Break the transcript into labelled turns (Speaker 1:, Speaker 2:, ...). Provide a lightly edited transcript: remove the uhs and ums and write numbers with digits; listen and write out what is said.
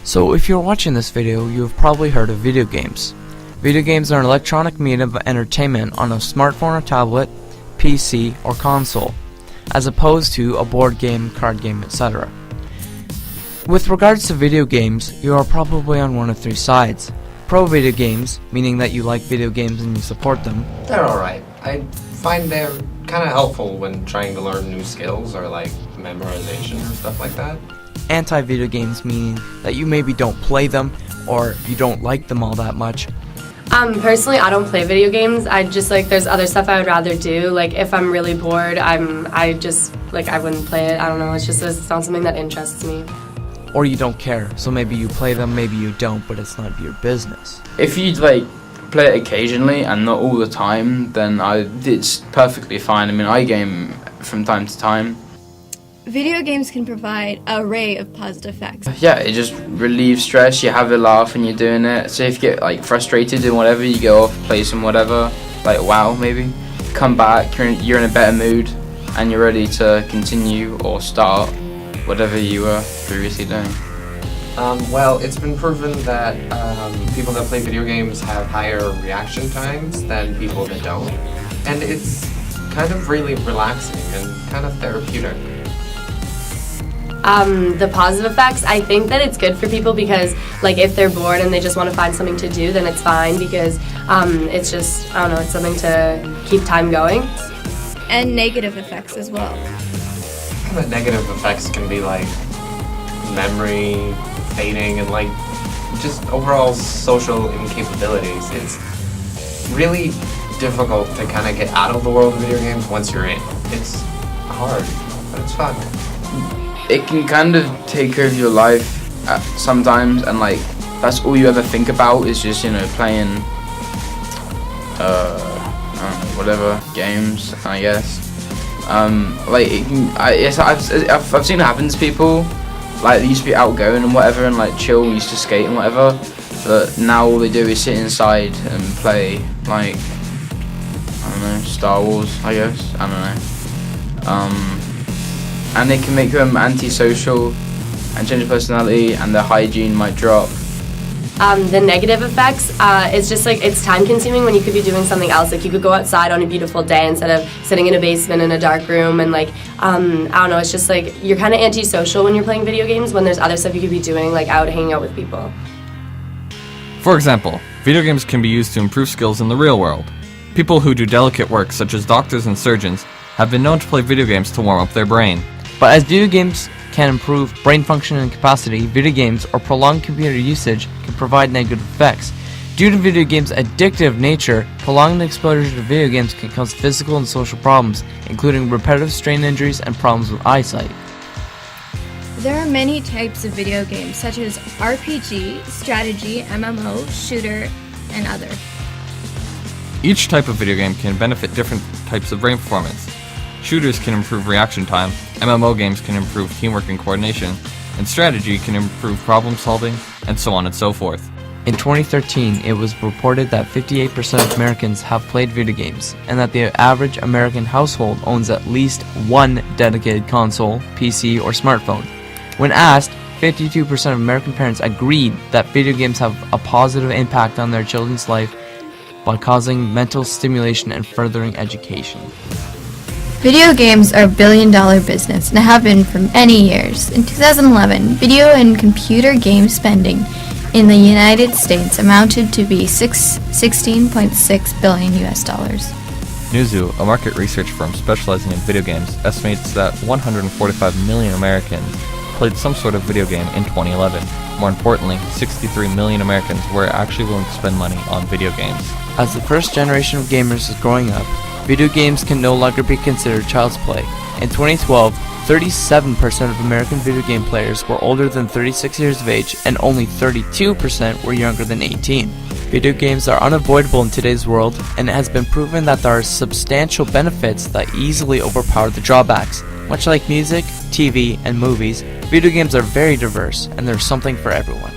Speaker 1: So if you're watching this video, you have probably heard of video games. Video games are an electronic medium of entertainment on a smartphone or tablet, PC, or console, as opposed to a board game, card game, etc. With regards to video games, you are probably on one of three sides. Pro video games, meaning that you like video games and you support them.
Speaker 2: They're alright. I find they're kind of helpful when trying to learn new skills or like memorization or stuff like that.
Speaker 1: Anti-video games, meaning that you maybe don't play them or you don't like them all that much.
Speaker 3: Personally, I don't play video games. I just there's other stuff I would rather do. Like if I'm really bored, I wouldn't play it. I don't know. It's not something that interests me.
Speaker 1: Or you don't care, so maybe you play them, maybe you don't, but it's none of your business.
Speaker 4: If you play it occasionally and not all the time, then it's perfectly fine. I mean, I game from time to time.
Speaker 5: Video games can provide an array of positive effects.
Speaker 4: Yeah, it just relieves stress, you have a laugh when you're doing it. So if you get frustrated in whatever, you go off, play some whatever, like WoW maybe. Come back, you're in a better mood, and you're ready to continue or start whatever you were previously doing.
Speaker 2: Well, it's been proven that people that play video games have higher reaction times than people that don't. And it's kind of really relaxing and kind of therapeutic.
Speaker 3: The positive effects, I think that it's good for people because if they're bored and they just want to find something to do, then it's fine because it's just, I don't know, it's something to keep time going.
Speaker 5: And negative effects as well.
Speaker 2: The negative effects can be memory fading and just overall social incapabilities. It's really difficult to kind of get out of the world of video games once you're in. It's hard, but it's fun.
Speaker 4: It can kind of take over your life sometimes, and that's all you ever think about is just playing I don't know, whatever games, I guess. I've seen it happen to people. They used to be outgoing and whatever, and chill, and used to skate and whatever. But now all they do is sit inside and play I don't know, Star Wars, I guess. I don't know. And it can make them antisocial and change their personality, and their hygiene might drop.
Speaker 3: The negative effects, it's just it's time consuming when you could be doing something else. You could go outside on a beautiful day instead of sitting in a basement in a dark room, and I don't know, it's just you're kind of antisocial when you're playing video games when there's other stuff you could be doing, out hanging out with people.
Speaker 6: For example, video games can be used to improve skills in the real world. People who do delicate work, such as doctors and surgeons, have been known to play video games to warm up their brain.
Speaker 1: But as video games can improve brain function and capacity, video games or prolonged computer usage can provide negative effects. Due to video games' addictive nature, prolonged exposure to video games can cause physical and social problems, including repetitive strain injuries and problems with eyesight.
Speaker 5: There are many types of video games, such as RPG, strategy, MMO, shooter, and other.
Speaker 6: Each type of video game can benefit different types of brain performance. Shooters can improve reaction time, MMO games can improve teamwork and coordination, and strategy can improve problem solving, and so on and so forth.
Speaker 1: In 2013, it was reported that 58% of Americans have played video games, and that the average American household owns at least one dedicated console, PC, or smartphone. When asked, 52% of American parents agreed that video games have a positive impact on their children's life by causing mental stimulation and furthering education.
Speaker 5: Video games are a billion-dollar business and have been for many years. In 2011, video and computer game spending in the United States amounted to be $16.6 billion.
Speaker 6: Newzoo, a market research firm specializing in video games, estimates that 145 million Americans played some sort of video game in 2011. More importantly, 63 million Americans were actually willing to spend money on video games.
Speaker 1: As the first generation of gamers is growing up, video games can no longer be considered child's play. In 2012, 37% of American video game players were older than 36 years of age, and only 32% were younger than 18. Video games are unavoidable in today's world, and it has been proven that there are substantial benefits that easily overpower the drawbacks. Much like music, TV, and movies, video games are very diverse, and there's something for everyone.